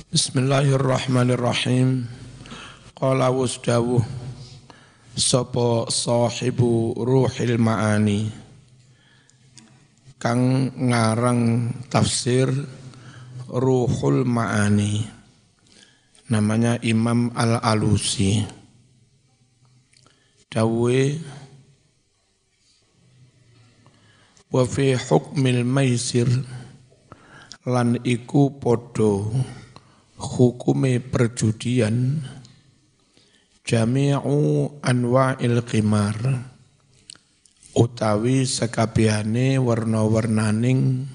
Bismillahirrahmanirrahim. Qala wasdawuh sapa sahibu ruhil ma'ani kang ngarang tafsir Ruhul Ma'ani, namanya Imam Al-Alusi. Dawe wa fi hukmil maisir, lan iku podo hukume perjudian, jami'u anwa'il qimar, utawi sekabehane warna-warnaning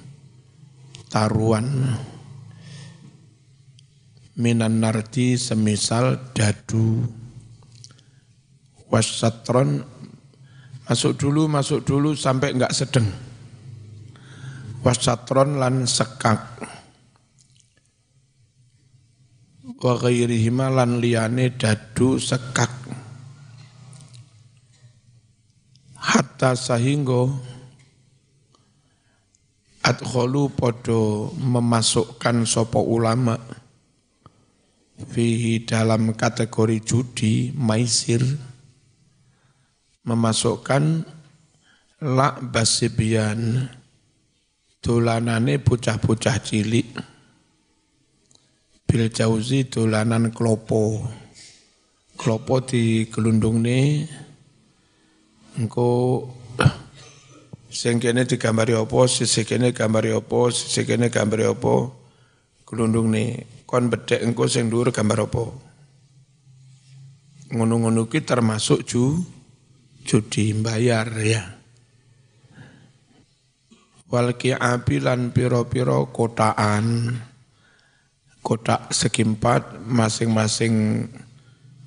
taruan, minan nardi semisal dadu, wasyatron, masuk dulu sampai enggak sedeng, wasyatron lan sekak, wa ghairihima lan liyane dadu sekak, hatta sahingga adkholu podo memasukkan sopo ulama fihi dalam kategori judi maisir, memasukkan la'bas sibyan, dolanane bocah-bocah cilik, bil jauzi dolanan klopo di gelundungne, engko sing kene digambari apa, sisi kene gambari apa, sisi kene gambari apa, gelundungne kon bedhek engko sing dhuwur gambar apa. Ngono-ngono ki termasuk judi bayar ya. Wal qi'abi lan pira-pira kotakan, kotak segi empat, masing-masing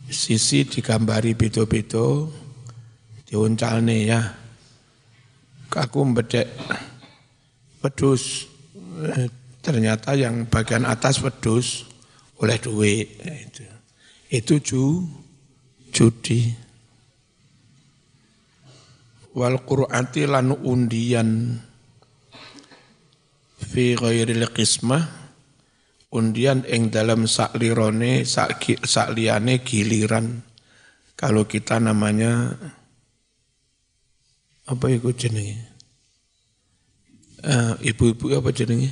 sisi digambari beda-beda, diuncalne ya. Aku bedek wedhus, ternyata yang bagian atas wedhus oleh duit. Itu judi. Wal qur'ati lan undian fi ghairil qismah, undian ing dalam saklirone sakliyane giliran. Kalau kita namanya apa itu jenenge? Ibu-ibu apa jenenge?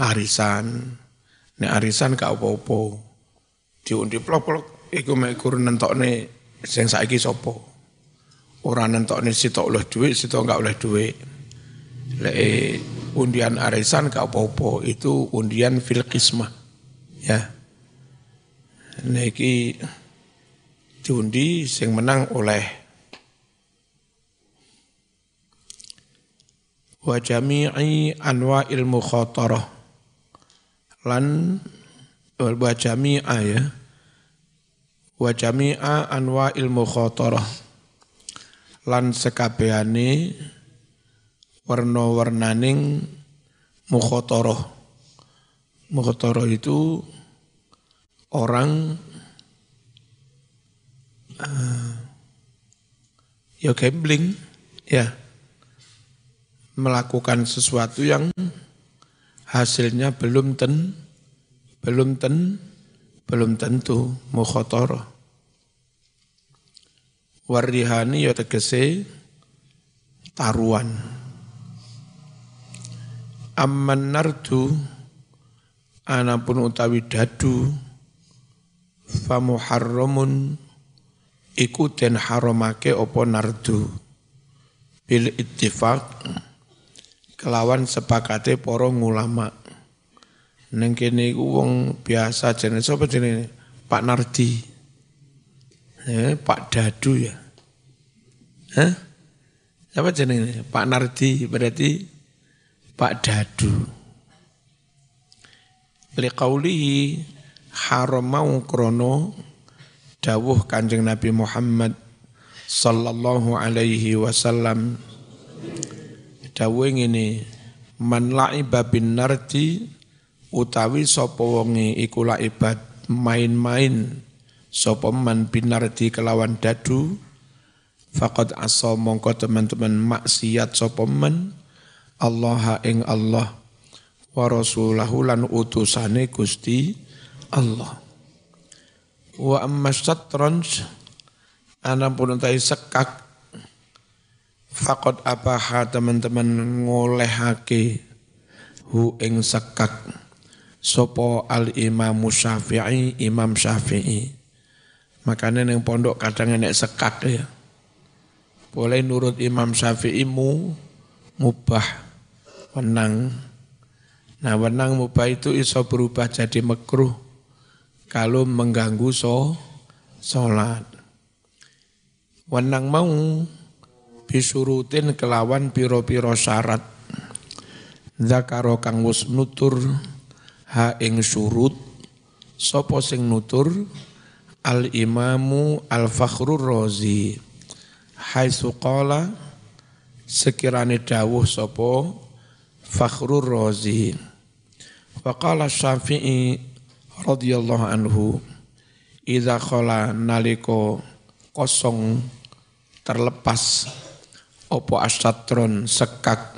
Arisan. Nek arisan gak apa-apa. Diundi plok-plok iku mek kur nentokne sing saiki sapa. Ora nentokne sitok oleh dhuwit, sitok gak oleh dhuwit. Lek undian arisan gak apa-apa, itu undian fil qismah. Ya. Niki diundi sing menang oleh. Wa jami'i anwa'il mukhatarah, lan wa jami'a ya, wa jami'a anwa'il mukhatarah, lan sekabehane warna-warnaning mukhatarah. Mukhatarah itu orang ya gambling ya, melakukan sesuatu yang hasilnya belum tentu, mukhatarah. Warrihani ya tegese taruhan. Amman nardu, anapun utawi dadu, fa muharramun iku den haramake apa nardu, bil ittifaq kelawan sepakate para ulama. Ning kene iku wong biasa jenenge sapa jenenge? Pak Nardi. Pak Dadu ya. Apa jenenge? Pak Nardi berarti Pak Dadu. Liqaulihi haramau krono dawuh Kanjeng Nabi Muhammad sallallahu alaihi wasallam, dawuh ngene, man la'iba bin nardi, utawi sapa wonge iku la'ibat main-main sapa man bin nardi kelawan dadu, faqad asa mongko teman-teman maksiat sapa man Allah ing Allah, wa rasulahu lan utusane Gusti Allah. Wa amma syatranj anapun utai sekak faqad abaha teman-teman ngolehake hu ing sekak sapa al Imam Syafi'i Imam Syafi'i. Makanya ning pondok kadang enek sekak ya. Boleh nurut Imam Syafi'i mubah wenang. Nah, wenang mubah itu iso berubah jadi makruh kalau mengganggu sholat. Wenang mau bisurutin kelawan piro-piro syarat. Zakaro kang wus nutur ha ing surut sapa sing nutur al Imamu al Fakhrur Razi haitsu qala sekirane dawuh sapa Fakhrur Razi wa qala Syafi'i radhiyallahu anhu idza khala naliko kosong terlepas opo asyatron sekak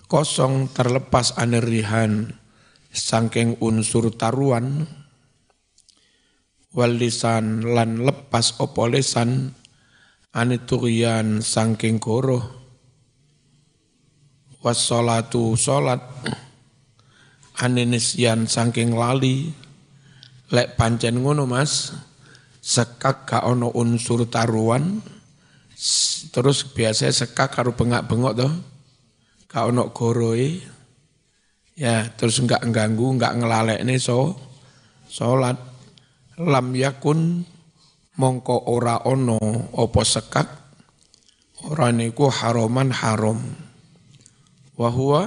kosong terlepas anerihan saking unsur taruan wal lisan lan lepas opo lisan aniturian saking goroh wassolatu sholat anisyan saking lali lek pancen ngono Mas sekak gak ono unsur taruan terus biasanya sekak karo bengak-bengok toh gak ono goroe ya terus enggak ganggu enggak ngelalekne sholat lam yakun mongko ora ono opo sekak ora niku haroman haram wa huwa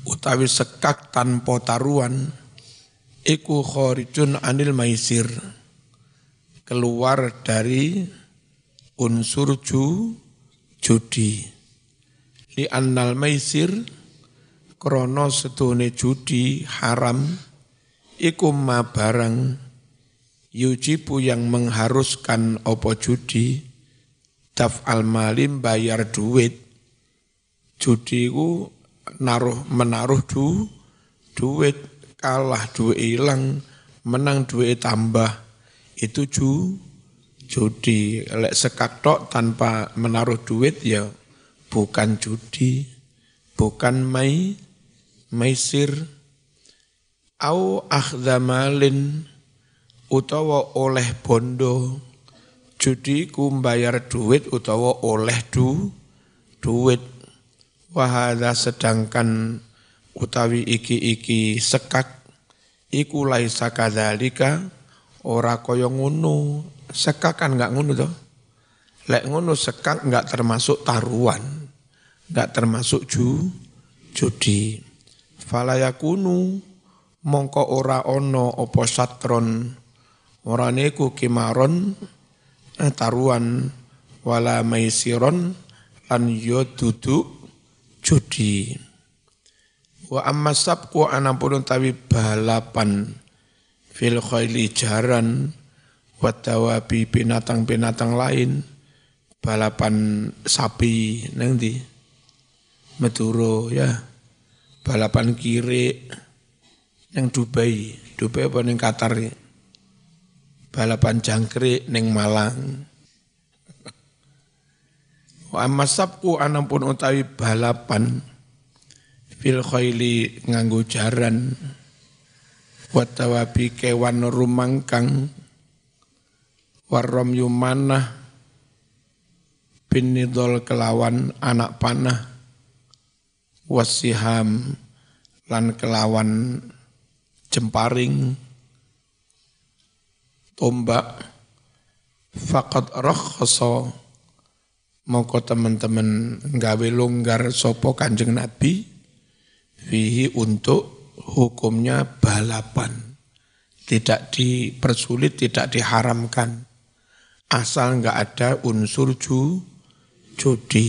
utawi sekak tanpa taruan iku kharijun anil maisir keluar dari unsur judi li annal maisir krana sedone judi haram iku ma barang yujibu yang mengharuskan apa judi daf'al malim bayar duit judi ku menaruh duit kalah duit hilang menang duit tambah itu judi lek sekak tok tanpa menaruh duit ya bukan judi bukan maisir au akhdha malin utawa oleh bondo judi ku mbayar duit utawa oleh duit wahada sedangkan utawi iki sekak iku laisa kadzalika ora kaya ngono sekak kan enggak ngono toh lek ngono sekak enggak termasuk taruhan enggak termasuk judi fala yakunu mongko ora ono apa satron ora niku kimaron taruhan wala maisiron lan yo duduk judi. Wa amma sabqu anapun tawi balapan fil khaili jaran wa dawabi binatang-binatang lain balapan sapi nang ndi Madura ya balapan kiri nang Dubai apa ning Qatar ya. Balapan jangkrik ning Malang. Wa amma sabqu anapun utawi balapan fil khaili nganggo jaran wa tawabi kewan rumangkang warom yumanah bin nidol kelawan anak panah wasiham lan kelawan jemparing tombak faqad rakhasa mongko teman-teman gawe longgar sapa Kanjeng Nabi fihi untuk hukumnya balapan tidak dipersulit tidak diharamkan asal enggak ada unsur judi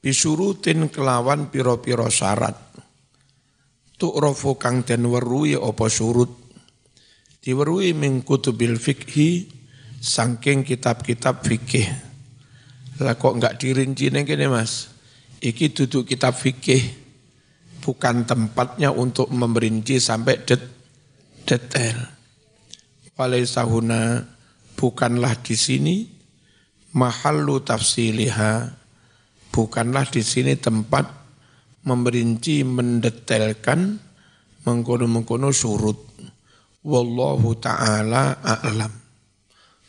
bisurutin kelawan piro-piro syarat tu'rafu kang den weruhi apa surut diweruhi min kutubil fikhi saking kitab-kitab fikih lah kok enggak dirinci ning kene Mas iki duduk kitab fikih, bukan tempatnya untuk memerinci sampai detail. Walaysa huna, bukanlah di sini mahallu tafsiliha, bukanlah di sini tempat memerinci, mendetailkan mengkono-mengkono surut. Wallahu ta'ala a'lam.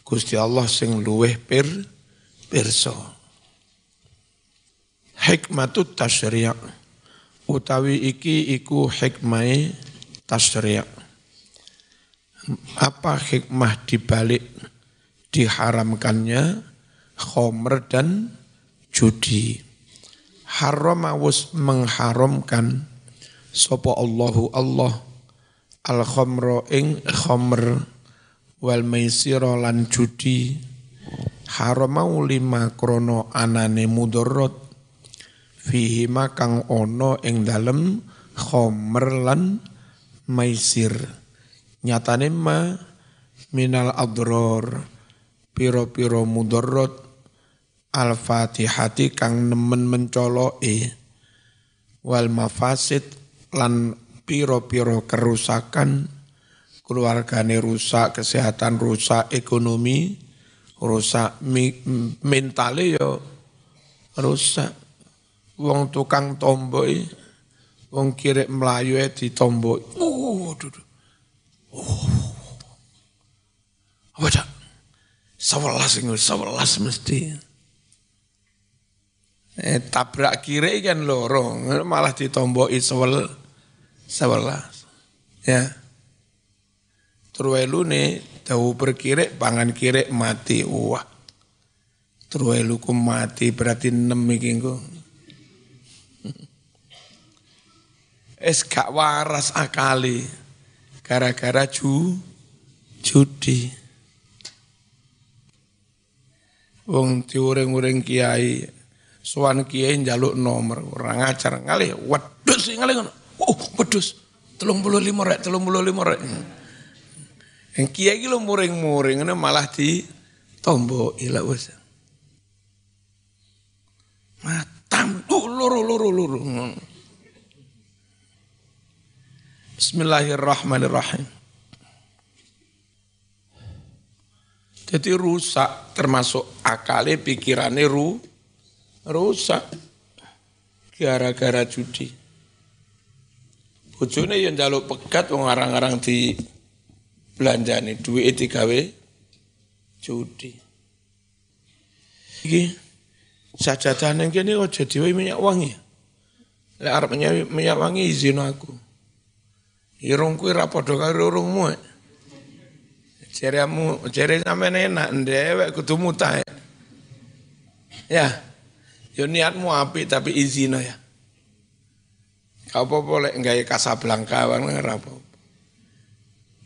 Gusti Allah sing luweh pirsa. Hikmatut tasyri', utawi iki iku hikmah tasyri'. Apa hikmah dibalik diharamkannya khamr dan judi? Harama wus mengharamkan sapa Allahu Allah al khamra ing khamr wal maisira lan judi. Harama lima krono anane mudarat fihi makang ono ing dalem khamr lan maisir. Nyatane ma minal adror piro-piro mudarat al-fatihati kang nemen mencoloke wal mafasid lan piro-piro kerusakan, keluargane rusak, kesehatan rusak, ekonomi rusak, mentale yo rusak. Wong tukang tomboi, wong kirek melayu ditomboi. Apa dak? 11 mesti. Tabrak kiri kan lorong, malah ditomboi 11. Ya. Truwelu nih, tahu berkirek, pangan kirek mati. Wah. Truwelu ku mati berarti 6 iki engko. Gak waras akali gara-gara judi. Wong diuring-uring kiai, sowan kiai njaluk nomor, ora ngajar ngalih, wedhus ngalih ngono. Wedhus 35 rek. Yang kiai iki lho muring-muring ngene malah ditomboki lha wis. Matam loro. Bismillahirrahmanirrahim. Jadi rusak termasuk akale pikirane rusak gara-gara judi. Bojone yang njaluk pegat wong arang-arang di belanjane duwike digawe judi. Iki sajadane kene aja diwe minyak wangi. Lek arep minyak wangi izin aku. Irung kuwi ra padha karo urungmu. Jere sampeyan enak ndewek kudu mutah. Ya. Yo niatmu apik tapi izin ya. Gak apa-apa lek nggawe Kasablanka ora apa-apa.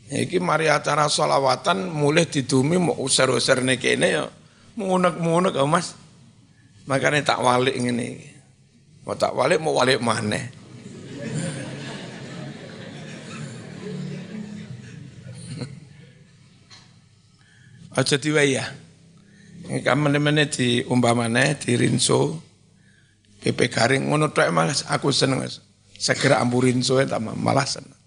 Iki mari acara sholawatan mulih didumi mau usir-usirne kene ya munek-munek Mas. Makane tak walik ngene iki. Mau tak walik mau walik maneh. Aja diwaya. Kamene-mene di umpamane di rinso PP garing ngono tok malas aku seneng Mas. Segera ambu rinso tak malah seneng.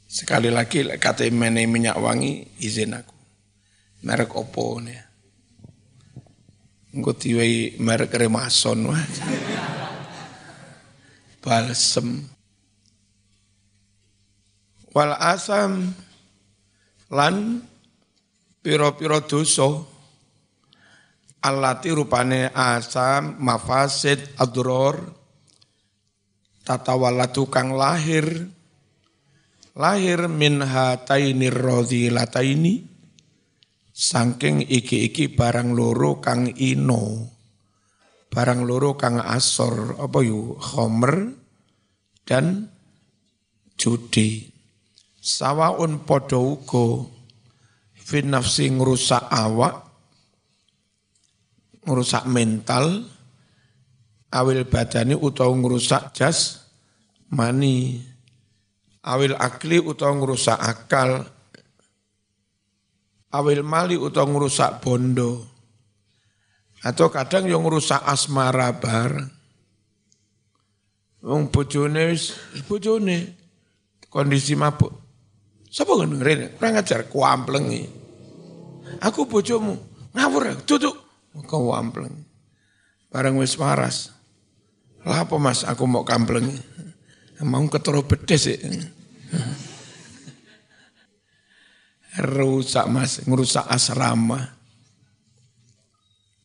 Sekali lagi kata mene minyak wangi izin aku. Merek opo nih. Engko diwai merek Remason wah. Balsem. Wal asam lan piro-piro dosa allati rupane asam mafasid adror tatawallatu kang lahir min hatainir radhilataini saking iki barang loro kang ino barang loro kang asor apa yu khamr dan judi sawaun padha uga fi nafsi ngrusak awak, ngrusak mental, awil badani utawa ngrusak jas mani, awil akli utawa ngrusak akal, awil mali utawa ngrusak bondo, Atau kadang yang ngerusak asmara bareng. Wong bojone kondisi mabuk. Sapa ngono rene? Ora ngajar kuamplengi. Aku bojomu, ngawur duduk. Kau ampleng. Bareng wis waras. Lah apa Mas aku mau kampleng. Mau ketoro bedes sih. Rusak Mas, ngerusak asrama.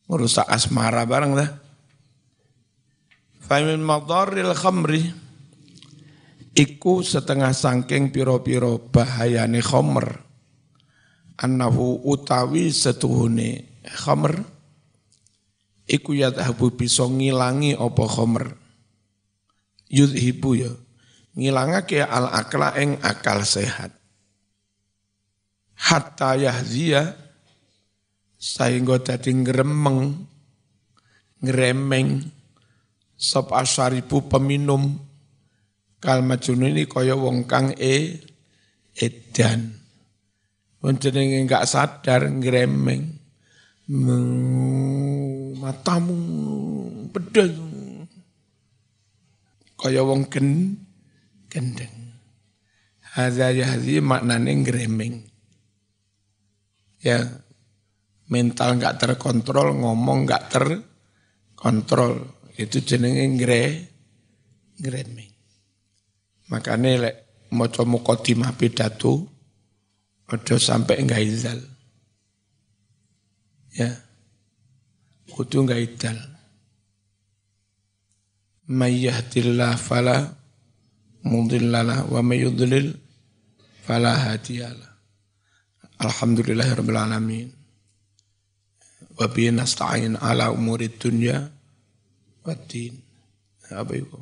Ngerusak asmara bareng dah. Fa min madarril khamri iku setengah sangking piro-piro bahayane khamr. Annahu utawi setuhune khamr iku yadhabu bisa ngilangi apa khamr. Yudhibu ya ngilangake al akla ing akal sehat. Hatta yahziya sehingga dadi ngremeng ngremeng sop asyaribu peminum kal majnun ini kaya wong kang edan. Wong jenenge enggak sadar ngremeng. Matamu pedal. Kaya wong gendeng. Hadza yahzi maknane ngremeng. Ya, mental enggak terkontrol, ngomong enggak terkontrol. Itu jenenge ngremeng. Makane lek maca mukadimah pidato aja sampai ngaizal. Ya. Kudu ngaidal. May yahdillah fala mudhillalah wa may yudlil fala hadiyalah. Alhamdulillahirabbil alamin. Wa bihi nasta'in ala umurid dunya waddin. Apa itu?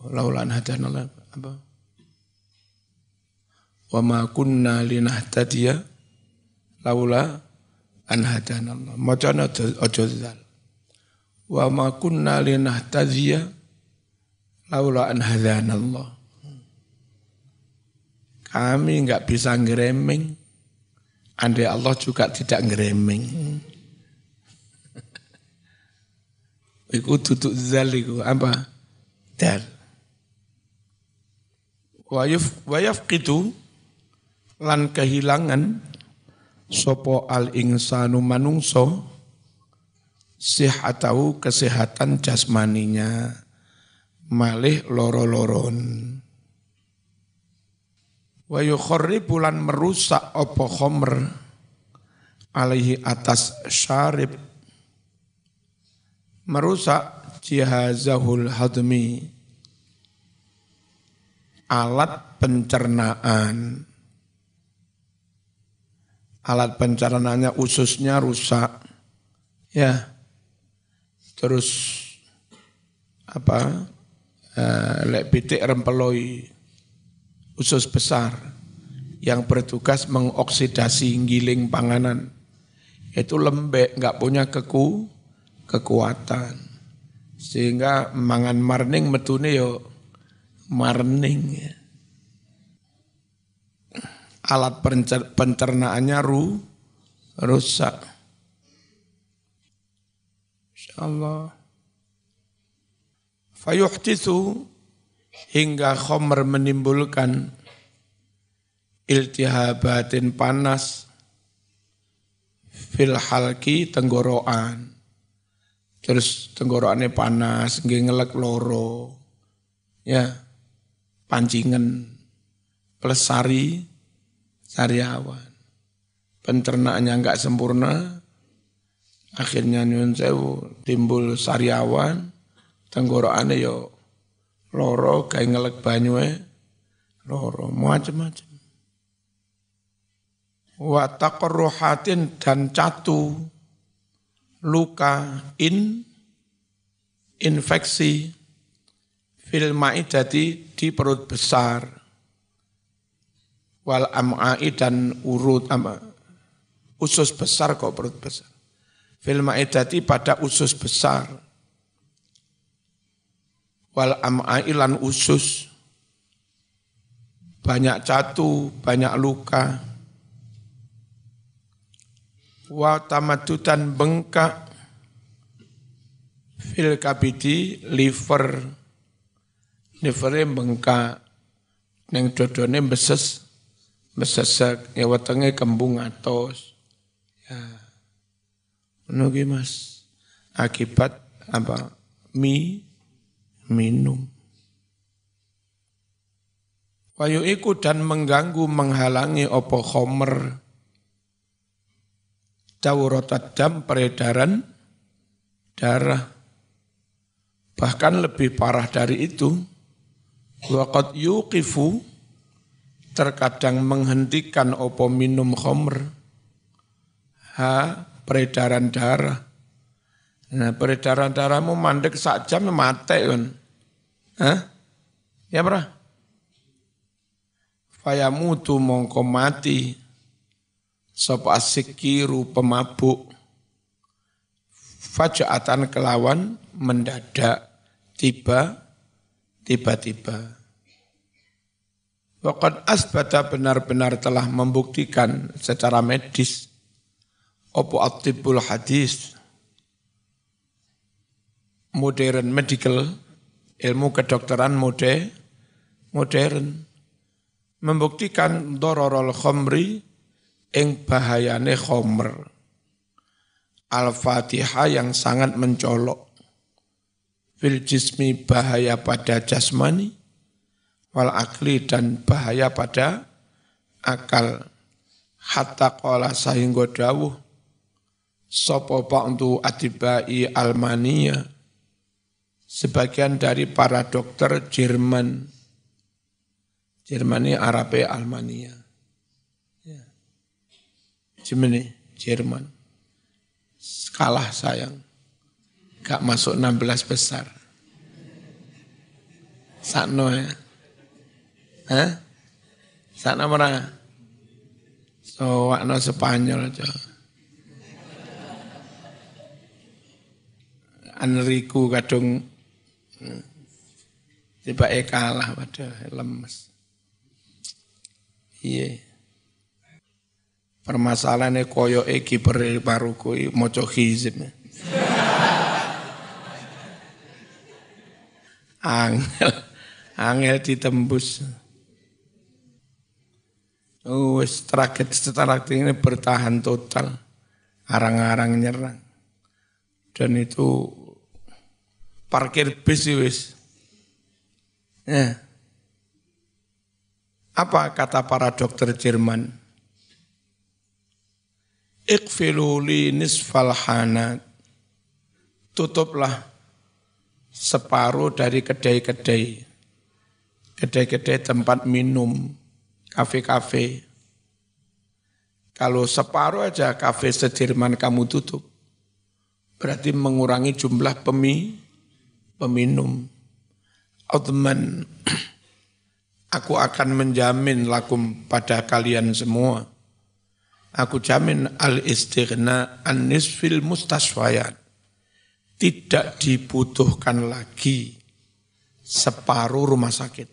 Laulan hadanallah apa? Wa ma kunna linahtadiya laula an hadanallah. Macana aja zal. Wa ma kunna linahtadiya laula an hadanallah. Kami enggak bisa ngeremeng andai Allah juga tidak ngeremeng. Iku tutuk zal iku apa? Dal. Wa yafqidu lan kehilangan sopo al insanu manungso sihatahu kesehatan jasmaninya malih loro-loron. Wa yukharribu lan merusak apa khamr alaihi atas syarib merusak jihazahul hadmi alat pencernaannya ususnya rusak ya terus lek pitik rempeloi usus besar yang bertugas mengoksidasi giling panganan itu lembek nggak punya kekuatan sehingga mangan marning metune yo marning ya. Alat pencernaannya rusak. Insyaallah. Fayuhditsu hingga khamr menimbulkan iltihabatin panas fil halki tenggorokan. Terus tenggorokannya panas, ngelek loro. Ya. Pancingan plus sariawan. Pencernaannya enggak sempurna, akhirnya nyun sewu timbul sariawan, tenggorokannya yo loro, kayak ngelek banyue, loro, macam-macam. Wa taqarruhatin dan catu, luka, infeksi, fil ma'idati di perut besar wal am'ai dan usus besar kok perut besar fil ma'idati pada usus besar wal am'ai lan usus banyak catu banyak luka Wa tamadutan bengkak fil kabidi livere bengkak ning dodone besesek ya wetenge kembung atos. Ya. Ngono ki Mas. Akibat apa? Minum. Wayu iku dan mengganggu menghalangi opo khomer dawratat dam peredaran darah. Bahkan lebih parah dari itu, waqad yuqifu terkadang menghentikan opo minum khomer peredaran darah. Nah, peredaran darahmu mandek sak jam mate kan. Ya berah? Fayamutu mongko mati sapa asikiru pemabuk fajaatan kelawan mendadak tiba-tiba. Waqad asbata benar-benar telah membuktikan secara medis opo atibul hadis modern medical ilmu kedokteran modern membuktikan dororol khomri ing bahayane khomer. Al-Fatihah yang sangat mencolok. Fil jismi bahaya pada jasmani, wal akli dan bahaya pada akal. Hatta qala sahingga dawuh, sopo ba'du atibai Almania, sebagian dari para dokter Jerman ini Arabe Almania. Ya. Jerman. Kalah sayang. Gak masuk 16 besar. Sakno ya. Sakno mana? So, wakno Spanyol aja. Enrico kadung tiba kalah pada lemes. Iya. Permasalahannya koyo kiper Maroko maca hizib. Angel ditembus. Wis tragedi ini bertahan total. Arang-arang nyerang. Dan itu parkir bis wis. Ya. Apa kata para dokter Jerman? Iqfilu li nisfal hanat. Tutuplah separuh dari kedai-kedai. Kedai-kedai tempat minum, kafe-kafe. Kalau separuh aja kafe se-Jerman kamu tutup, berarti mengurangi jumlah peminum. Uthman, aku akan menjamin lakum pada kalian semua. Aku jamin al-istighna an-nisfil mustaswayat. Tidak dibutuhkan lagi separuh rumah sakit.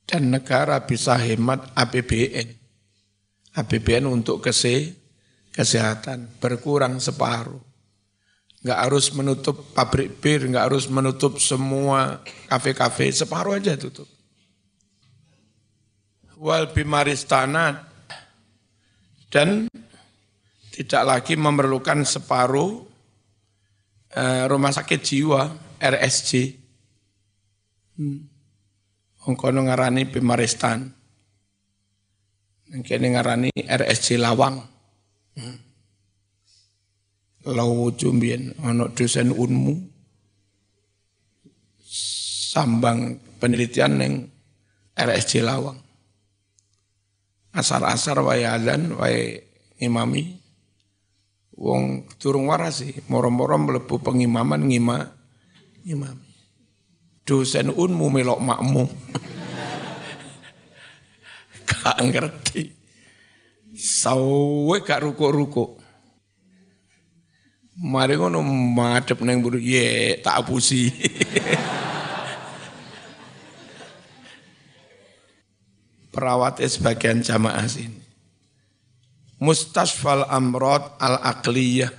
Dan negara bisa hemat APBN. APBN untuk kesehatan berkurang separuh. Enggak harus menutup pabrik bir, enggak harus menutup semua kafe-kafe, separuh aja tutup. Wal bimaristanat, dan tidak lagi memerlukan separuh rumah sakit jiwa, RSJ. Kono ngarani Bimaristan. Kene ngarani RSJ Lawang. Lawu Jumbien, ono dosen Unmu, sambang penelitian yang RSJ Lawang. Asar-asar wae adzan, wae ngimami, wong durung warasi, moro-moro mlebu pengimaman ngimami. Dosen Unmu melok makmum. Gak ngerti. Sawe gak ruko-ruko. Mari ngono madhep nang mburi tak apusi. Perawatnya sebagian jamaah sini. Mustasfal amrod al-aqliyah.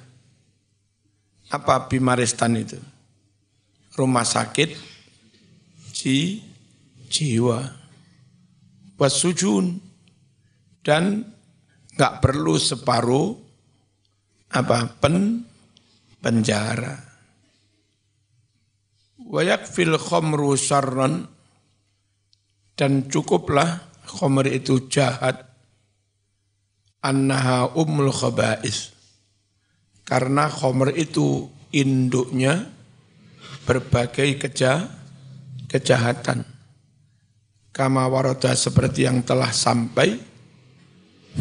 Apa Bimaristan itu? Rumah sakit jiwa. Wasujun. Dan enggak perlu separuh penjara. Wa yakfil khamru syarran, dan cukuplah khamr itu jahat, annaha ummul khaba'is, karena khamr itu induknya berbagai kejahatan. Kama warada, seperti yang telah sampai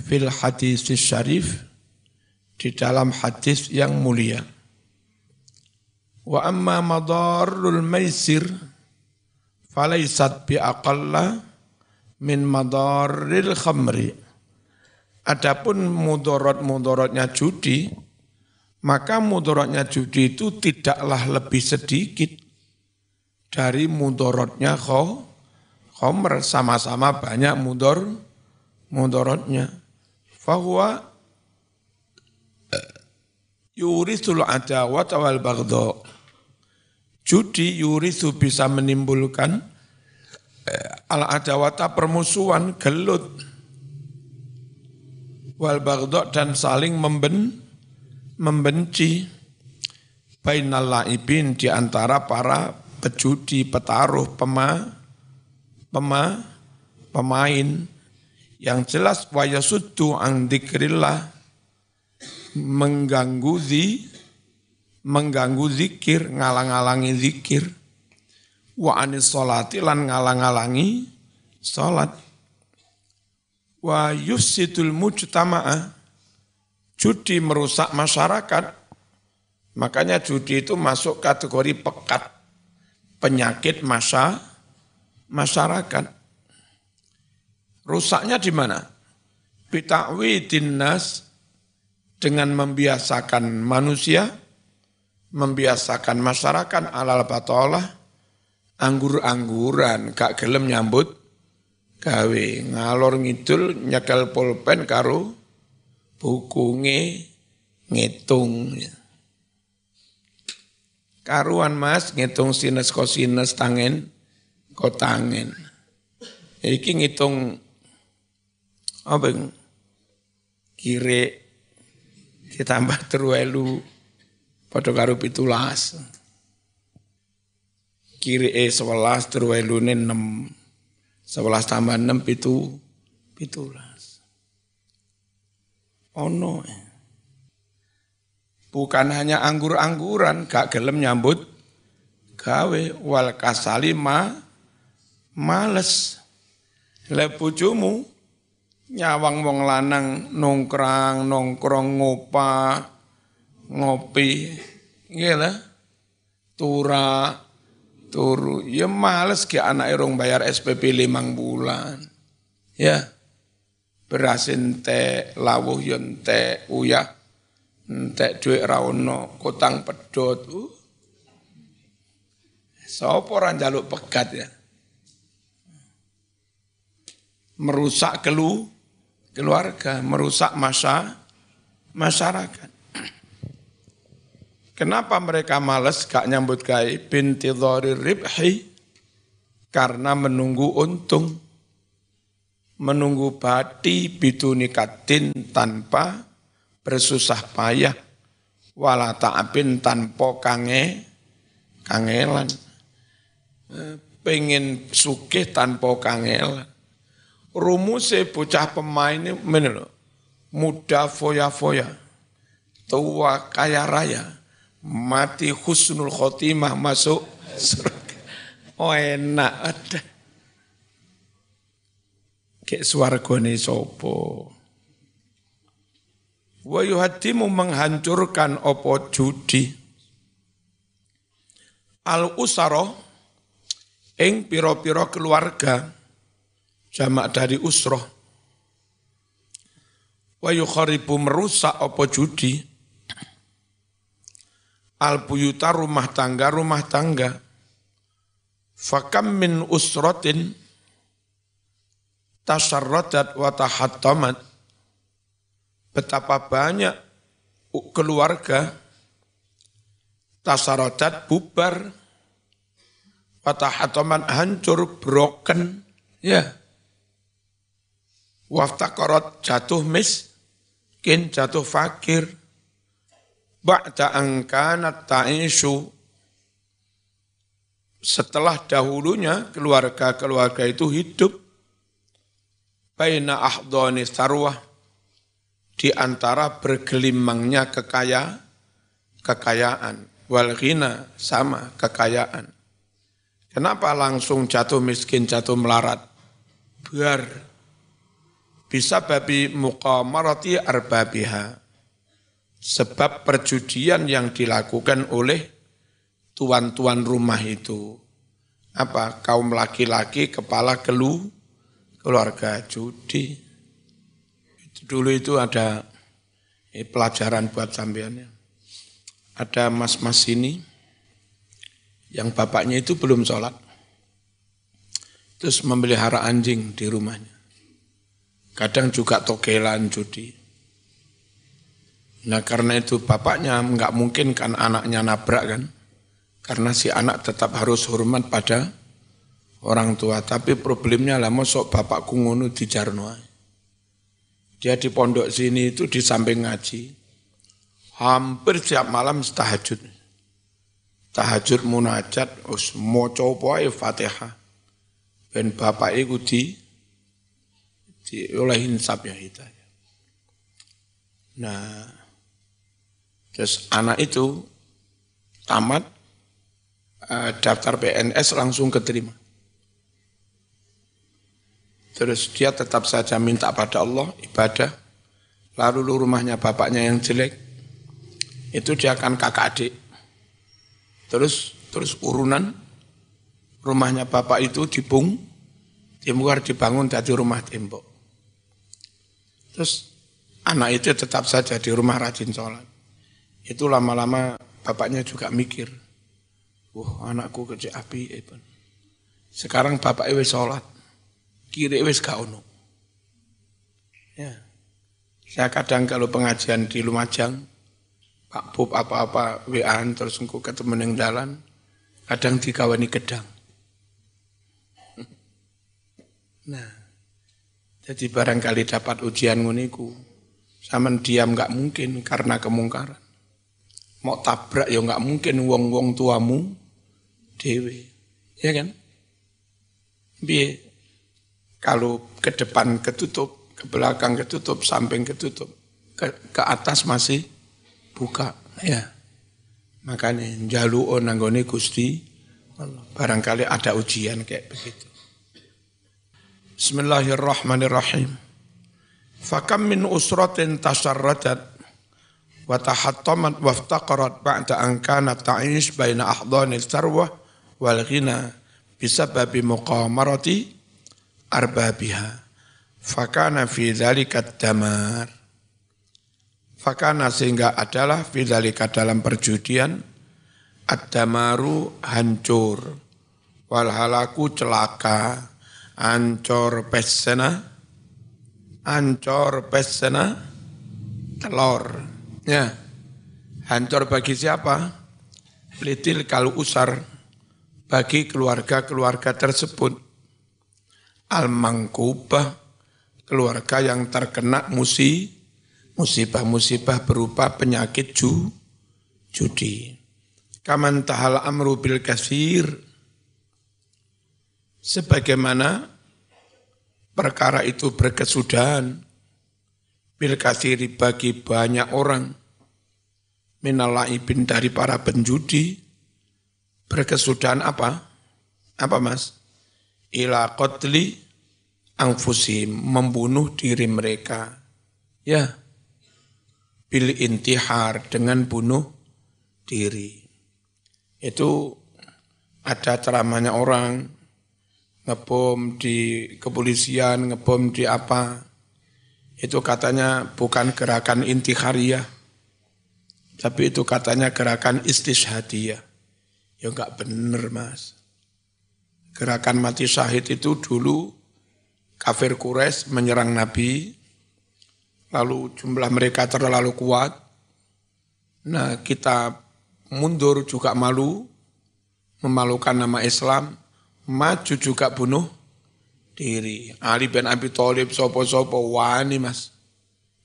fil hadis syarif, di dalam hadis yang mulia. Wa amma madarrul maisir falaisat bi aqalla min madarril khamri. Adapun mudarat-mudaratnya judi, maka mudaratnya judi itu tidaklah lebih sedikit dari mudaratnya khamr, sama-sama banyak mudaratnya. Fahuwa yurisul adawat wal baghdha. Judi yurisu bisa menimbulkan al-adawata, permusuhan, gelut, wal baghdha, dan saling membenci, bainal laibin, di antara para pejudi, petaruh, pemain. Yang jelas wa yasuddu an dzikrillah, mengganggu zikir, ngalang-alangi zikir. Wa anis sholati, lan ngalang-alangi salat. Wa yufsidul mujtama'a, judi merusak masyarakat. Makanya judi itu masuk kategori pekat, penyakit masyarakat. Rusaknya di mana? Bita'widin nas, dengan membiasakan manusia, membiasakan masyarakat alal batalah, anggur-angguran, gak gelem nyambut gawe, ngalor ngidul nyekel pulpen karo buku ngitung. Karuan mas ngitung sinus kosinus tangen kotangen. Iki ngitung apa kire ditambah 3.000 padha karo 17. Kire 11 3.000 6. 11 tambah 6 17. Ono. Bukan hanya anggur-angguran gak gelem nyambut gawe, wal kasali males. Le bojomu nyawang wong lanang nongkrong ngopi, nggih turu, ya males ke anak rong bayar SPP 5 bulan. Ya. Beras entek, lawuh yo entek, uyah entek, dhuwit ra ono, kotang pedhot. Sapa ora njaluk pegat ya? Merusak keluarga, merusak masyarakat. Kenapa mereka malas gak nyambut gawe? Bintidhari ribhi, karena menunggu untung, menunggu bati biduni katin, tanpa bersusah payah, wala ta'abin, tanpa kangelan, pengen sugih tanpa kangelan. Rumuse bocah pemain ini muda foya-foya, tua kaya raya, mati husnul khotimah, masuk surga. Oh enak ada. Kayak swargane sopo. Wa yuhaddimu, menghancurkan opo judi. Al-usara, ing piro-piro keluarga, jamak dari usroh. Wa yukharibu, merusak apa judi. Al-buyuta, rumah tangga. Fakam min usrotin tasyarradat wa tahattamat. betapa banyak keluarga tasarojat bubar, watahatoman hancur, broken, ya. Waftakorot jatuh miskin, jatuh fakir, ba'da angkanat ta'ishu. Setelah dahulunya keluarga-keluarga itu hidup baina ahdhani sarwah, di antara bergelimangnya kekayaan, wal ghina, sama kekayaan. Kenapa langsung jatuh miskin, jatuh melarat? Biar bisa babi muqamarati arbabiha. Sebab perjudian yang dilakukan oleh tuan-tuan rumah itu. Apa? Kaum laki-laki kepala keluarga judi. Dulu itu ada pelajaran buat sampeannya. Ada mas-mas ini yang bapaknya itu belum sholat. Terus memelihara anjing di rumahnya. Kadang juga togelan judi. Nah karena itu bapaknya nggak mungkin kan anaknya nabrak kan. Karena si anak tetap harus hormat pada orang tua. Tapi problemnya lah mosok bapakku ngono dijarno. Dia di pondok sini itu di samping ngaji. Hampir setiap malam tahajud. Tahajud munajat, maca apa Fatihah. Ben bapak iku oleh insaf ya hidayah. Nah, terus anak itu tamat daftar PNS langsung keterima. Terus dia tetap saja minta pada Allah ibadah. Lalu rumahnya bapaknya yang jelek, itu dia akan kakak adik. Terus urunan rumahnya bapak itu dibangun dari rumah tembok. Terus anak itu tetap saja di rumah rajin sholat. Itu lama-lama bapaknya juga mikir, wah anakku kecil api. Sekarang bapaknya wis sholat, kiri wis gak ono. Ya. Saya kadang kalau pengajian di Lumajang, Pak Bob apa-apa WA-an terus engko ketemu ning dalan, kadang dikawani gedang. Nah, jadi barangkali dapat ujian nguniku, sampean diam nggak mungkin karena kemungkaran. Mau tabrak ya nggak mungkin wong-wong tuamu dewe, ya kan? Biar kalau ke depan ketutup, ke belakang ketutup, samping ketutup, ke atas masih buka, ya. Makanya jalu'o nanggone Gusti Allah. Barangkali ada ujian kayak begitu. Bismillahirrahmanirrahim. Fakam min usratin tasarradat wa tahattamat waftaqarat ba'da an kanat ta'ish baina ahdhanil sarwah wal ghina bisababi muqamarati arbabiha. Fakana fi dzalika damar. Fakana sehingga adalah fi dzalika dalam perjudian ad-damaru hancur wal halaku celaka. Ancor pesena telur. Ya. Hancur bagi siapa? Litil kalau usar bagi keluarga-keluarga tersebut. Al-mangkubah, keluarga yang terkena musibah-musibah berupa penyakit judi. Kaman tahal amru bil kasir. Sebagaimana perkara itu berkesudahan bil katsiri bagi banyak orang minal laibin dari para penjudi, berkesudahan apa? Apa Mas? Ila qatli anfusihim, membunuh diri mereka. Ya. Bil intihar, dengan bunuh diri. Itu ada ceramahnya orang ngebom di kepolisian, ngebom di apa. Itu katanya bukan gerakan intihariyah, tapi itu katanya gerakan istishhadiyah. Ya enggak benar Mas. Gerakan mati syahid itu dulu kafir Quraisy menyerang Nabi, lalu jumlah mereka terlalu kuat. Nah, kita mundur juga malu, memalukan nama Islam, maju juga bunuh diri. Ali bin Abi Thalib sopo-sopo wani mas.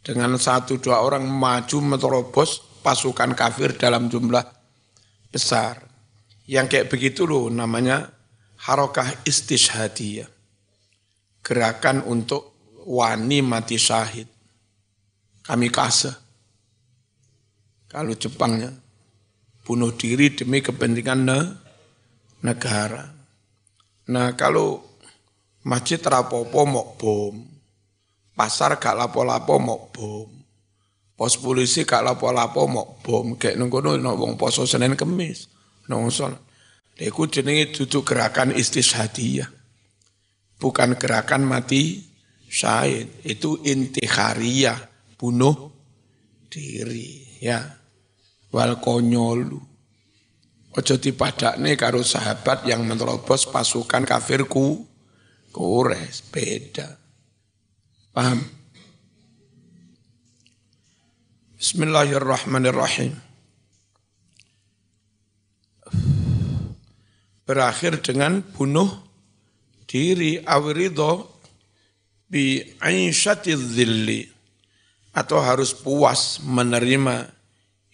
Dengan 1-2 orang maju menerobos pasukan kafir dalam jumlah besar. Yang kayak begitu loh namanya harokah istishhadiyah. Gerakan untuk wani mati syahid. Kamikaze. Kalau Jepangnya bunuh diri demi kepentingan negara. Nah kalau masjid rapopo mau bom, pasar gak lapo-lapo mau bom, pos polisi gak lapo-lapo mau bom, kayak nunggu wong poso Senin Kemis, nongson. Iku jenenge duduk gerakan istishhadiyah, bukan gerakan mati syahid. Itu intikhariyah, bunuh diri, ya. Wal konyolu. Ojo dipadakne karo sahabat yang menerobos pasukan kafirku Quraisy, beda. Paham? Bismillahirrahmanirrahim. Berakhir dengan bunuh diri awirido bi aisyatiz zilli, atau harus puas menerima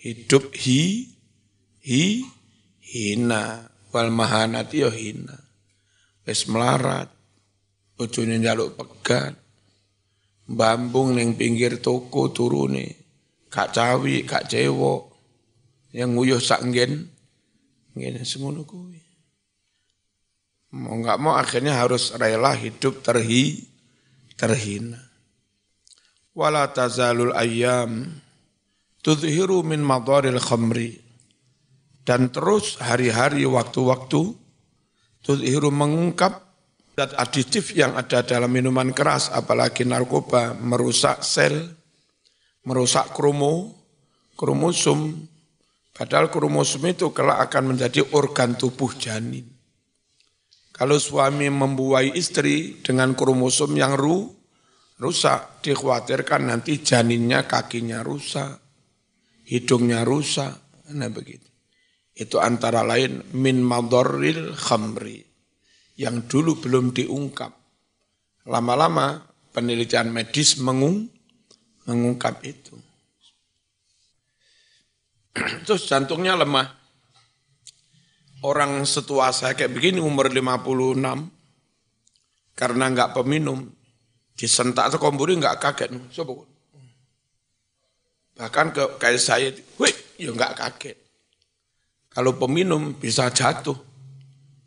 hidup hina wal mahanati yo hina. Wis melarat, bojone njaluk pegat, mbambung ning pinggir toko turune, gak cawi, gak cewek, yang nguyuh sak nggen, ngene semono kuwi. Mau enggak mau akhirnya harus rela hidup terhina. Wala tazalul ayyam tudhiru min madaril khamri, dan terus hari-hari waktu-waktu tudhiru mengungkap zat aditif yang ada dalam minuman keras, apalagi narkoba, merusak sel, merusak kromosom. Padahal kromosom itu kelak akan menjadi organ tubuh janin. Kalau suami membuai istri dengan kromosom yang rusak, dikhawatirkan nanti janinnya kakinya rusak, hidungnya rusak, nah begitu. Itu antara lain min madorril khamri, yang dulu belum diungkap. Lama-lama penelitian medis mengungkap itu. Terus jantungnya lemah. Orang setua saya kayak begini umur 56, karena enggak peminum, disentak sekomburi enggak kaget. Sopo. Bahkan kayak saya, wih, ya enggak kaget. Kalau peminum bisa jatuh,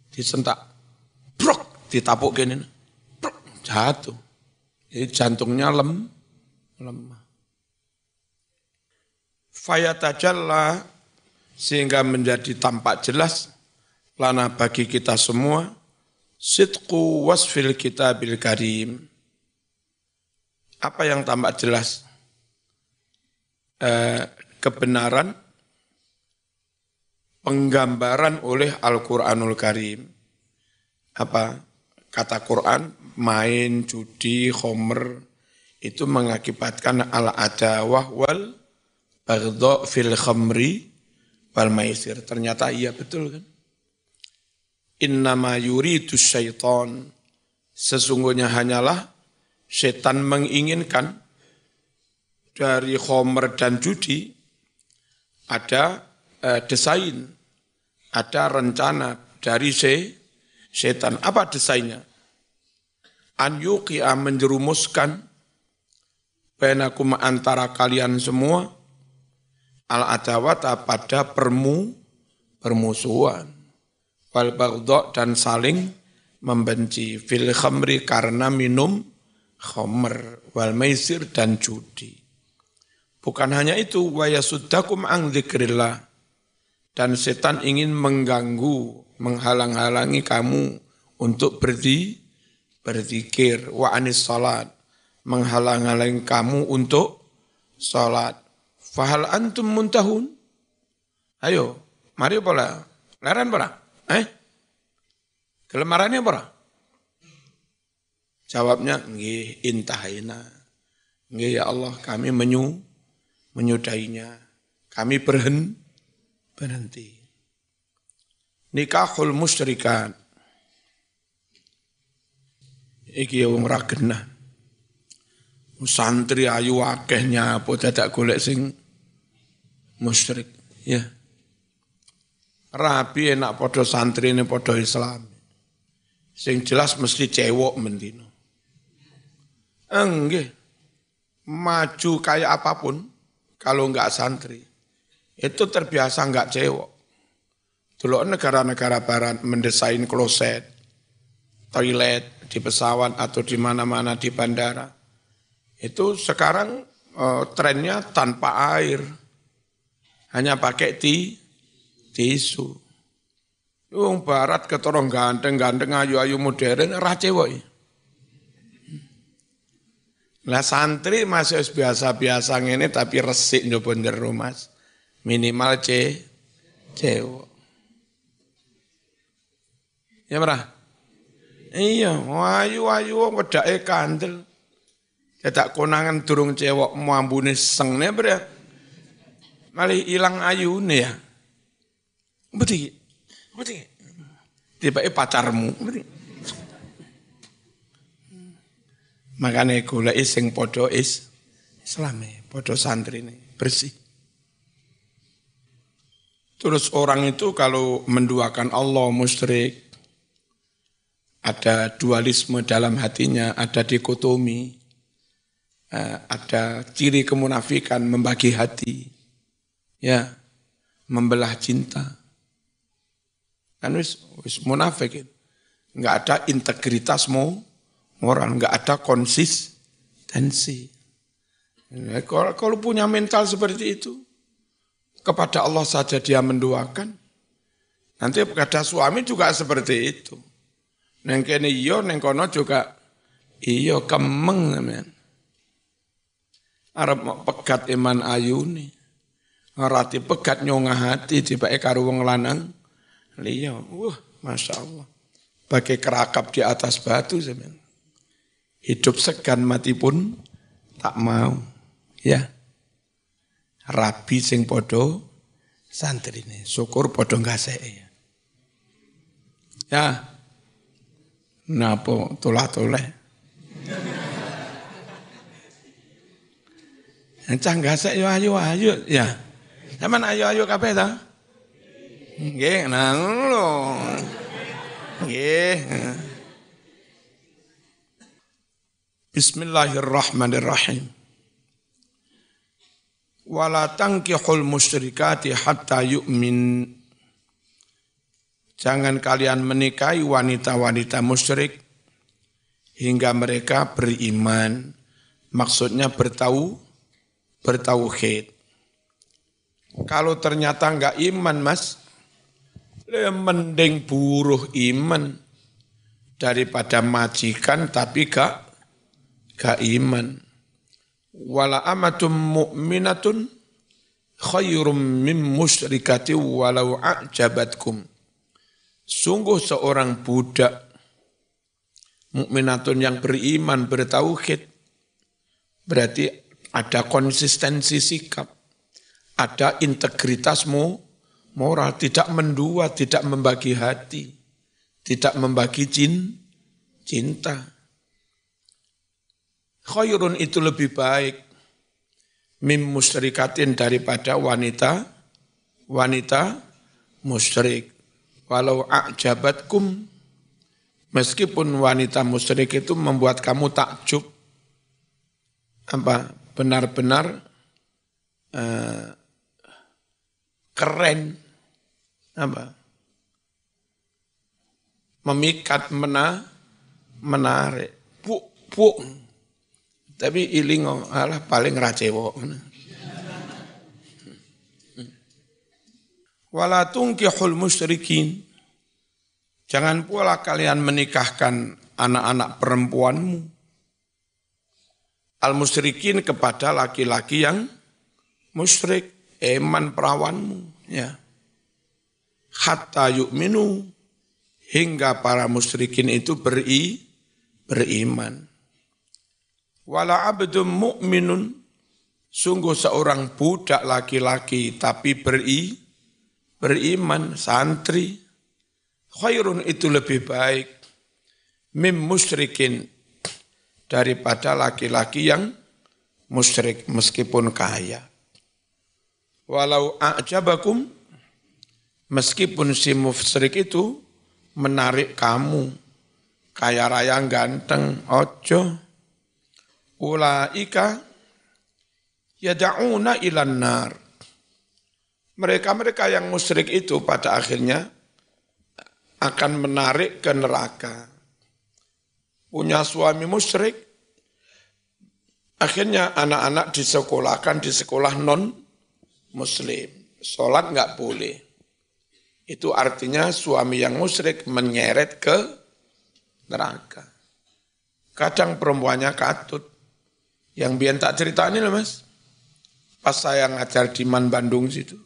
disentak, brok, ditapuk gini, brok, jatuh. Jadi jantungnya lemah. Fayatajalla, sehingga menjadi tampak jelas, lana bagi kita semua, sidqu wasfil kitabil karim. Apa yang tampak jelas? Kebenaran penggambaran oleh Al-Quranul Karim. Apa? Kata Quran, main, judi, khomer, itu mengakibatkan al-adawah wal baghdha fil khamri wal maisir. Ternyata iya betul kan? Innama yuridu syaitan, sesungguhnya hanyalah setan menginginkan dari khomer dan judi ada desain, ada rencana dari setan. Apa desainnya? An yuqi'a, menjerumuskan bainakum, antara kalian semua, al-adawata, pada permusuhan, wal baghdha, dan saling membenci, fil khamri, karena minum khamr, wal maisir, dan judi. Bukan hanya itu, wa yasuddakum an dzikrillah, dan setan ingin mengganggu, menghalang-halangi kamu untuk berzikir, wa anis salat, menghalang-halangi kamu untuk salat. Fahal antum muntahun? Ayo, mari pola. Laran pola? Kelemarannya pola? Jawabnya, nggih, intahaina. Nggih ya Allah, kami menyudahinya. Kami berhenti. Nikahul musyrikat. Iki wong ra genah. Santri ayu akehnya apa dadak golek sing musyrik, ya. Rabi enak padha santrine padha Islam. Sing jelas mesti cewek mendino. Enggak. Maju kayak apapun kalau enggak santri. Itu terbiasa enggak cewek. Dulu negara-negara barat mendesain kloset, toilet di pesawat atau di mana-mana di bandara. Itu sekarang trennya tanpa air. Hanya pakai tisu. Wong barat ketorong ganteng-ganteng ayu-ayu modern ra cewek. Lah santri masih biasa-biasa ngene tapi resik njopo njero Mas. Minimal cewek. Ya marah. Iya, ayu-ayu wong wedake kandel. Cedak konangan durung cewek ambune sengne bre. Malih ilang ayune ya. Beti. Tiba-tiba pacarmu. Makanya golek sing padha Islame, padha santrine, bersih. Terus orang itu kalau menduakan Allah musyrik, ada dualisme dalam hatinya, ada dikotomi, ada ciri kemunafikan membagi hati, ya, membelah cinta. Kan wis munafik, nggak ada integritas moral, nggak ada konsistensi. Kalau punya mental seperti itu, kepada Allah saja dia mendoakan, nanti kepada suami juga seperti itu. Neng kene iyo, neng kono juga iyo kemeng men. Arab pegat iman ayune, ngerati pegat nyongah hati dibake karo wong lanang liya. Masya Allah. Bagai kerakap di atas batu semen. Hidup segan mati pun tak mau. Ya. Rabi sing podo santrine, syukur podo ngaseke. Ya. Napa tulah-tuleh. Encah gasek yo ayu-ayu ya. Sampeyan ayu-ayu kabeh ta? Nggih, nang lho. Nggih. Bismillahirrahmanirrahim. Wala tankihul musyrikati hatta yu'min. Jangan kalian menikahi wanita-wanita musyrik hingga mereka beriman. Maksudnya bertauhid. Kalau ternyata enggak iman, Mas, mending buruh iman daripada majikan tapi gak iman. Wala amatum mu'minatun khairum min musyrikati walau a'jabatkum. Sungguh seorang budak mukminatun yang beriman, bertauhid, berarti ada konsistensi sikap, ada integritas moral, tidak mendua, tidak membagi hati, tidak membagi cinta. Khairun itu lebih baik mim musyrikatin daripada wanita musyrik. Walau a'jabatkum, meskipun wanita musyrik itu membuat kamu takjub, benar-benar keren, memikat, menarik, puk, tapi ilingo alah paling racewok. Wala tunkihul musyrikin. Jangan pula kalian menikahkan anak-anak perempuanmu. Al-musyrikin kepada laki-laki yang musyrik, eman perawanmu. Ya. Hatta yu'minu, hingga para musyrikin itu beriman. Wala abdum mu'minun, sungguh seorang budak laki-laki tapi beriman, santri, khairun itu lebih baik, mim musyrikin, daripada laki-laki yang musyrik meskipun kaya. Walau a'jabakum, meskipun si musyrik itu menarik kamu, kaya raya ganteng, ojo. Ulaika yada'una ilan nar. Mereka-mereka yang musyrik itu pada akhirnya akan menarik ke neraka. Punya suami musyrik, akhirnya anak-anak disekolahkan di sekolah non-muslim. Sholat enggak boleh. Itu artinya suami yang musyrik menyeret ke neraka. Kadang perempuannya katut. Yang biar tak cerita ini loh mas. Pas saya ngajar di Man Bandung situ.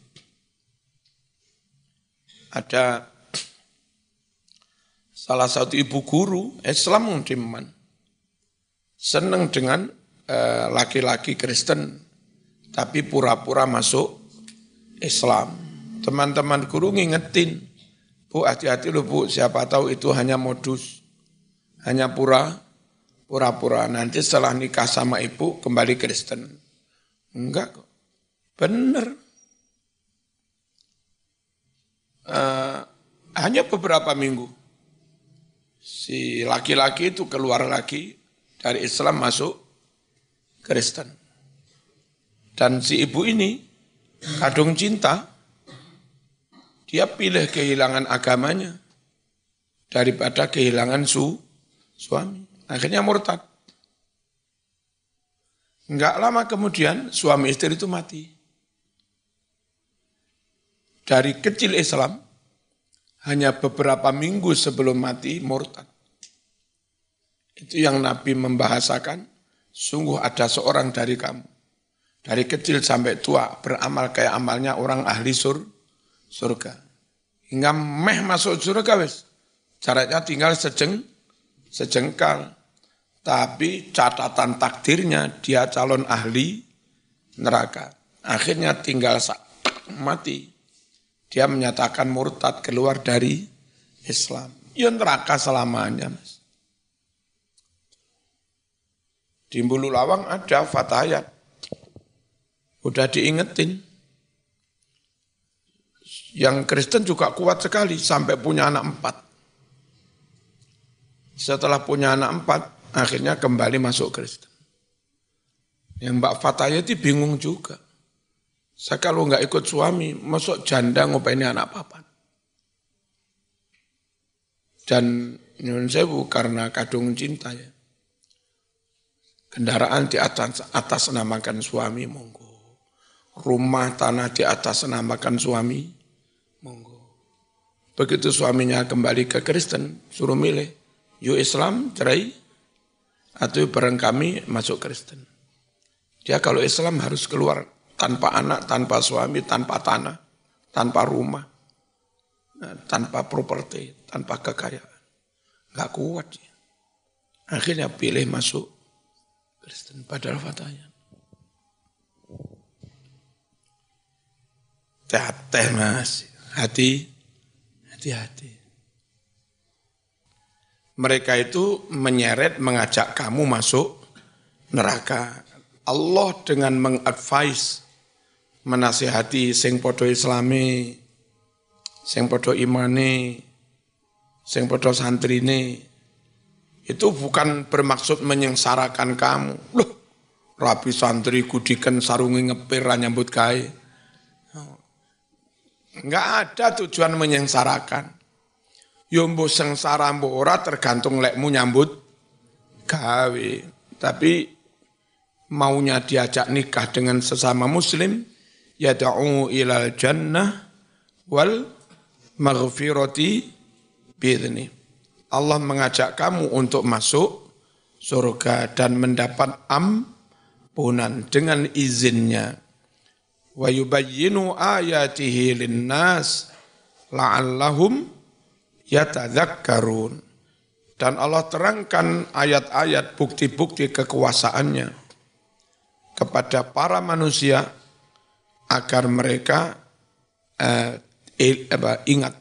Ada salah satu ibu guru Islam di Man. Senang dengan laki-laki Kristen. Tapi pura-pura masuk Islam. Teman-teman guru ngingetin. Bu hati-hati loh bu, siapa tahu itu hanya modus. Hanya pura-pura. Nanti setelah nikah sama ibu kembali Kristen. Enggak kok. Benar. Hanya beberapa minggu. Si laki-laki itu keluar lagi dari Islam masuk Kristen. Dan si ibu ini kadung cinta. Dia pilih kehilangan agamanya daripada kehilangan suami. Akhirnya murtad. Enggak lama kemudian suami istri itu mati. Dari kecil Islam, hanya beberapa minggu sebelum mati murtad. Itu yang Nabi membahasakan, sungguh ada seorang dari kamu. Dari kecil sampai tua beramal kayak amalnya orang ahli surga. Hingga masuk surga wes. Jaraknya tinggal sejengkal. Tapi catatan takdirnya dia calon ahli neraka. Akhirnya tinggal mati. Dia menyatakan murtad keluar dari Islam. Ya neraka selamanya mas. Di Bulu Lawang ada fatayat. Udah diingetin. Yang Kristen juga kuat sekali sampai punya anak 4. Setelah punya anak 4, akhirnya kembali masuk Kristen. Yang Mbak Fataya itu bingung juga. Saya kalau nggak ikut suami, masuk janda ngopaini anak papan. Dan nyun sewu karena kadung cinta ya. Kendaraan di atas namakan suami, monggo. Rumah tanah di atas namakan suami, monggo. Begitu suaminya kembali ke Kristen, suruh milih. Yuk Islam, cerai. Atau bareng kami masuk Kristen. Dia kalau Islam harus keluar tanpa anak, tanpa suami, tanpa tanah, tanpa rumah, tanpa properti, tanpa kekayaan. Enggak kuat dia. Akhirnya pilih masuk Kristen padahal fatanya. Teh mas, hati-hati. Mereka itu menyeret, mengajak kamu masuk neraka. Allah dengan mengadvise, menasihati sing podo islami, sing podo imani, sing podo santrine, itu bukan bermaksud menyengsarakan kamu. Loh, rapi santri kudikan sarungi ngepir nyambut gawe. Enggak ada tujuan menyengsarakan. Yo mbo sengsara mbo ora tergantung lekmu nyambut gawe. Tapi maunya diajak nikah dengan sesama muslim, yad'u ilal jannah wal maghfirati bi'idzni. Allah mengajak kamu untuk masuk surga dan mendapat ampunan dengan izinnya. Wa yubayyinu ayatihi linnas la'allahum yatadzakkarun. Dan Allah terangkan ayat-ayat bukti-bukti kekuasaannya kepada para manusia agar mereka ingat,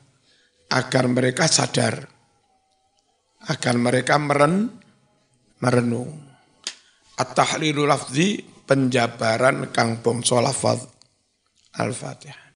agar mereka sadar, agar mereka merenung. At-tahlilu lafzi, penjabaran kang bangsa lafaz. Al-Fatihah.